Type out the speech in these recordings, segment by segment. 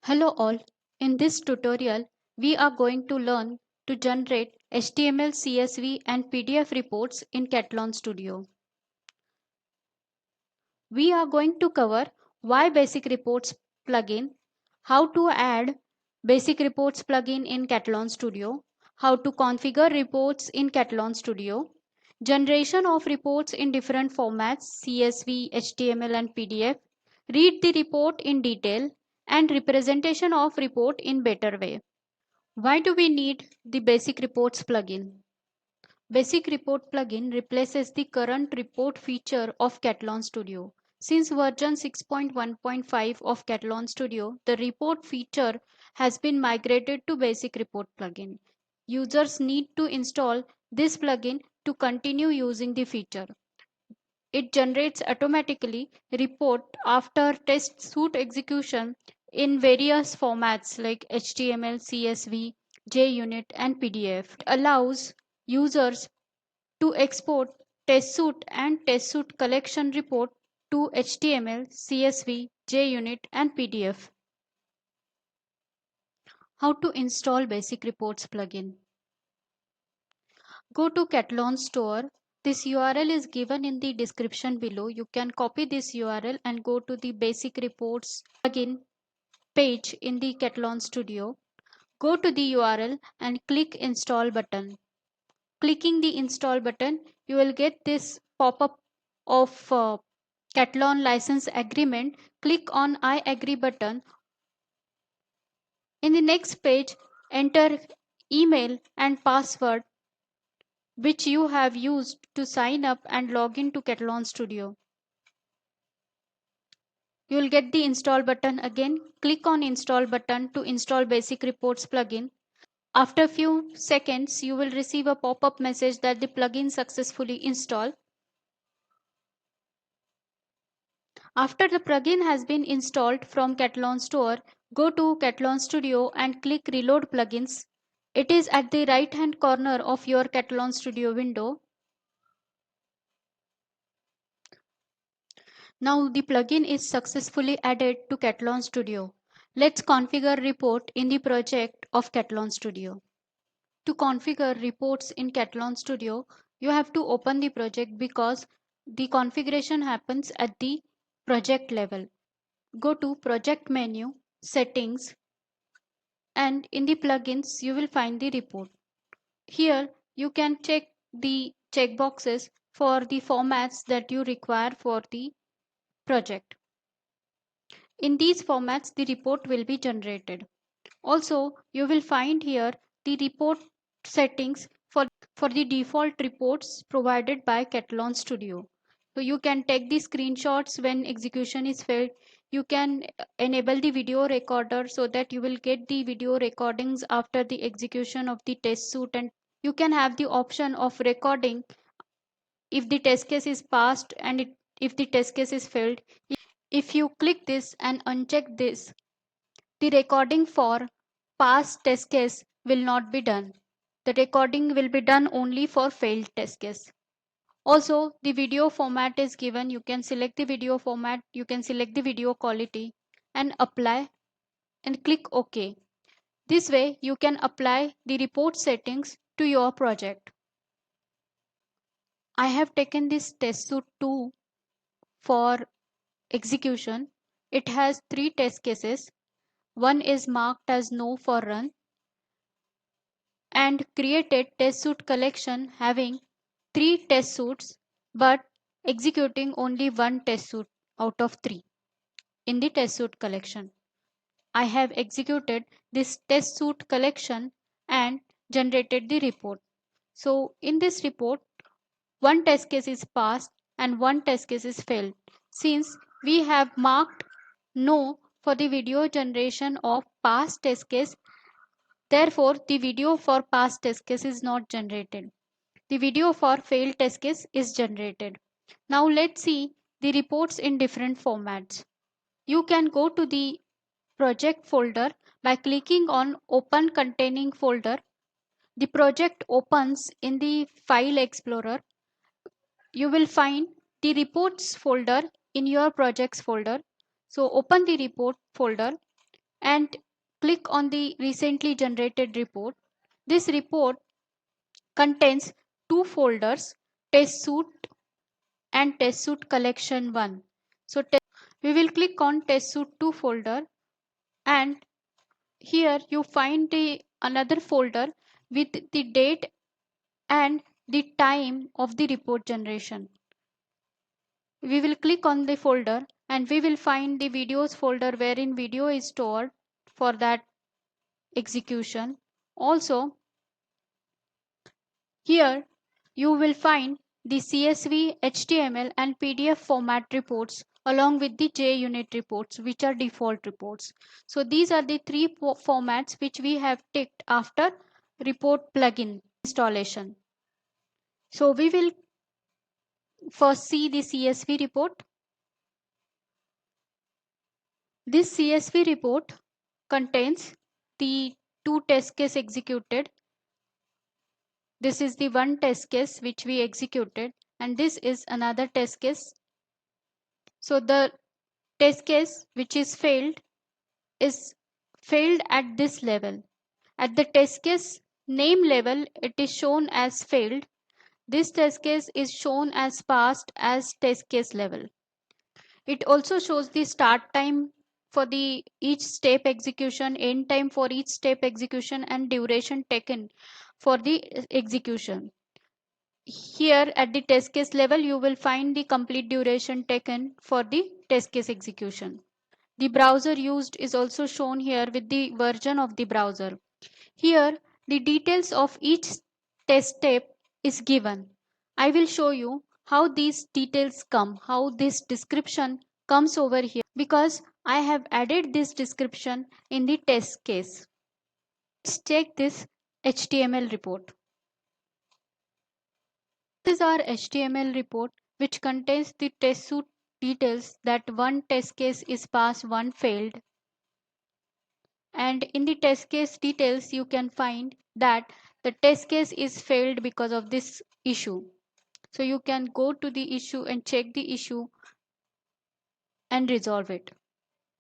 Hello all. In this tutorial, we are going to learn to generate HTML, CSV and PDF reports in Catalan Studio. We are going to cover why Basic Reports plugin, how to add Basic Reports plugin in Catalan Studio, how to configure reports in Catalan Studio, generation of reports in different formats CSV, HTML and PDF, read the report in detail, and representation of report in better way. Why do we need the Basic Reports plugin? Basic Report plugin replaces the current report feature of Catalan Studio. Since version 6.1.5 of Catalan Studio, the report feature has been migrated to Basic Report plugin. Users need to install this plugin to continue using the feature. It generates automatically report after test suite execution in various formats like HTML, CSV, JUnit and PDF. It allows users to export test suite and test suite collection report to HTML, CSV, JUnit and PDF. How to install Basic Reports plugin? Go to Catalan Store. This URL is given in the description below. You can copy this URL and go to the Basic Reports plugin page in the Catalan Studio. Go to the URL and click Install button. Clicking the Install button, you will get this pop-up of Catalan license agreement. Click on I agree button. In the next page, enter email and password which you have used to sign up and log in to Catalan Studio. You will get the install button again. Click on install button to install Basic Reports plugin. After a few seconds, you will receive a pop-up message that the plugin successfully installed. After the plugin has been installed from Catalan Store, go to Catalan Studio and click Reload Plugins. It is at the right hand corner of your Catalan Studio window. Now the plugin is successfully added to Catalan Studio. Let's configure report in the project of Catalan Studio. To configure reports in Catalan Studio, you have to open the project because the configuration happens at the project level. Go to Project menu, Settings, and in the plugins you will find the report. Here you can check the checkboxes for the formats that you require for the project. In these formats the report will be generated. Also you will find here the report settings for the default reports provided by Catalan Studio. So you can take the screenshots when execution is failed. You can enable the video recorder so that you will get the video recordings after the execution of the test suite, and you can have the option of recording if the test case is passed and if the test case is failed. If you click this and uncheck this, the recording for past test case will not be done. The recording will be done only for failed test case. Also, the video format is given. You can select the video format, you can select the video quality and apply and click OK. This way, you can apply the report settings to your project. I have taken this test suite 2 for execution. It has 3 test cases. One is marked as no for run, and created test suite collection having 3 test suites but executing only 1 test suite out of 3 in the test suite collection. I have executed this test suite collection and generated the report. So in this report, 1 test case is passed and 1 test case is failed. Since we have marked no for the video generation of past test case, therefore the video for past test case is not generated. The video for failed test case is generated. Now let's see the reports in different formats. You can go to the project folder by clicking on open containing folder. The project opens in the file explorer. You will find the reports folder in your projects folder. So open the report folder. and click on the recently generated report. This report contains two folders, test suite and test suite collection 1. So we will click on test suite 2 folder, and here you find the another folder with the date and the time of the report generation. We will click on the folder and we will find the videos folder wherein video is stored for that execution. Also, here you will find the CSV, HTML and PDF format reports along with the JUnit reports, which are default reports. So these are the three formats which we have ticked after report plugin installation. So we will first see the CSV report. This CSV report contains the two test case executed. This is the one test case which we executed, and this is another test case. So the test case which is failed at this level. At the test case name level, it is shown as failed. This test case is shown as passed as test case level. It also shows the start time for the each step execution, end time for each step execution, and duration taken for the execution. Here at the test case level, you will find the complete duration taken for the test case execution. The browser used is also shown here with the version of the browser. Here, the details of each test step is given. I will show you how these details come, how this description comes over here, because I have added this description in the test case. Let's check this HTML report. This is our HTML report, which contains the test suite details that one test case is passed, one failed. And in the test case details, you can find that the test case is failed because of this issue. So you can go to the issue and check the issue and resolve it.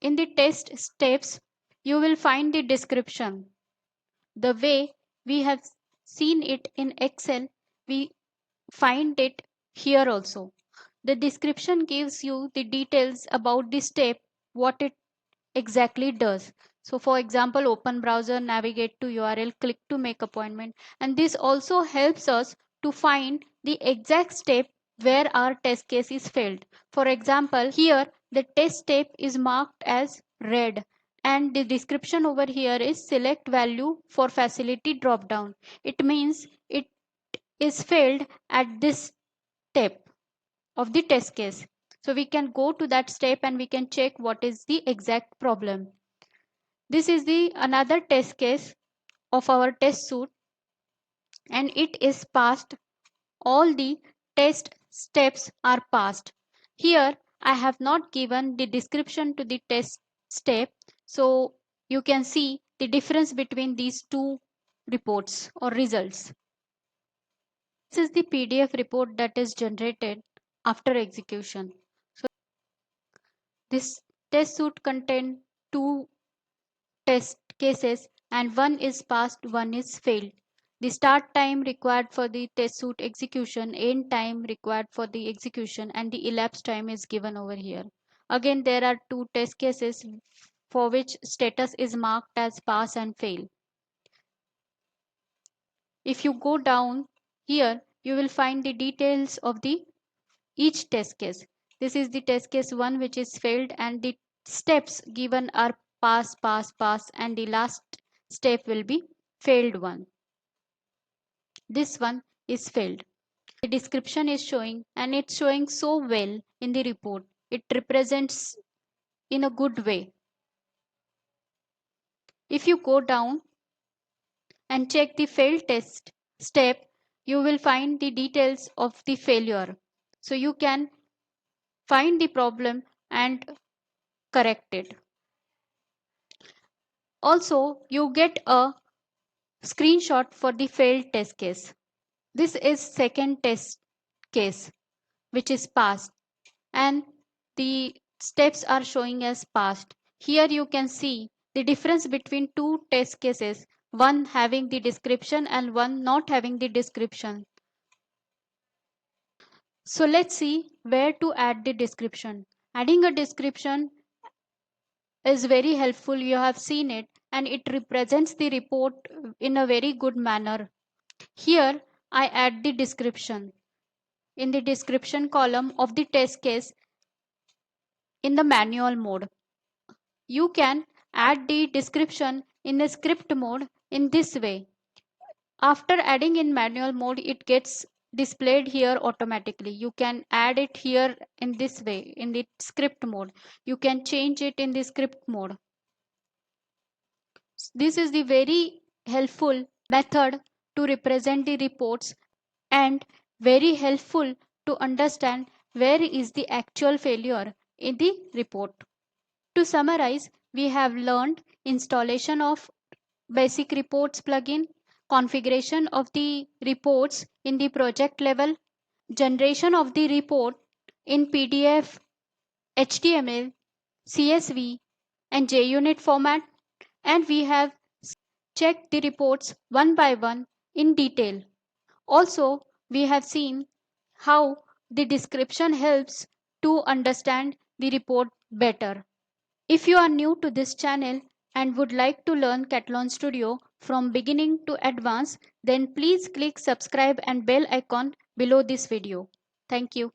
In the test steps, you will find the description. The way we have seen it in Excel, we find it here also. The description gives you the details about the step, what it exactly does. So for example, open browser, navigate to URL, click to make appointment. And this also helps us to find the exact step where our test case is failed. For example, here the test step is marked as red, and the description over here is select value for facility drop down. It means it is failed at this step of the test case. So we can go to that step and we can check what is the exact problem. This is the another test case of our test suite, and it is passed. All the test steps are passed. Here I have not given the description to the test step, so you can see the difference between these two reports or results. This is the PDF report that is generated after execution. So this test suite contains two test cases, and one is passed, one is failed. The start time required for the test suite execution, end time required for the execution, and the elapsed time is given over here. Again, there are two test cases for which status is marked as pass and fail. If you go down here, you will find the details of the each test case. This is the test case 1 which is failed, and the steps given are pass, pass, pass, and the last step will be failed one. This one is failed. The description is showing, and it's showing so well in the report. It represents in a good way. If you go down and check the failed test step, you will find the details of the failure. So you can find the problem and correct it. Also, you get a screenshot for the failed test case. This is second test case which is passed, and the steps are showing as passed. Here you can see the difference between two test cases, one having the description and one not having the description. So let's see where to add the description. Adding a description is very helpful. You have seen it, and it represents the report in a very good manner. Here I add the description in the description column of the test case in the manual mode. You can add the description in the script mode in this way. After adding in manual mode, it gets displayed here automatically. You can add it here in this way in the script mode. You can change it in the script mode. This is the very helpful method to represent the reports and very helpful to understand where is the actual failure in the report. To summarize, we have learned installation of basic reports plugin, configuration of the reports in the project level, generation of the report in PDF, HTML, CSV, and JUnit format, and we have checked the reports one by one in detail. Also, we have seen how the description helps to understand the report better. If you are new to this channel and would like to learn Catalan Studio from beginning to advanced, then please click subscribe and bell icon below this video. Thank you.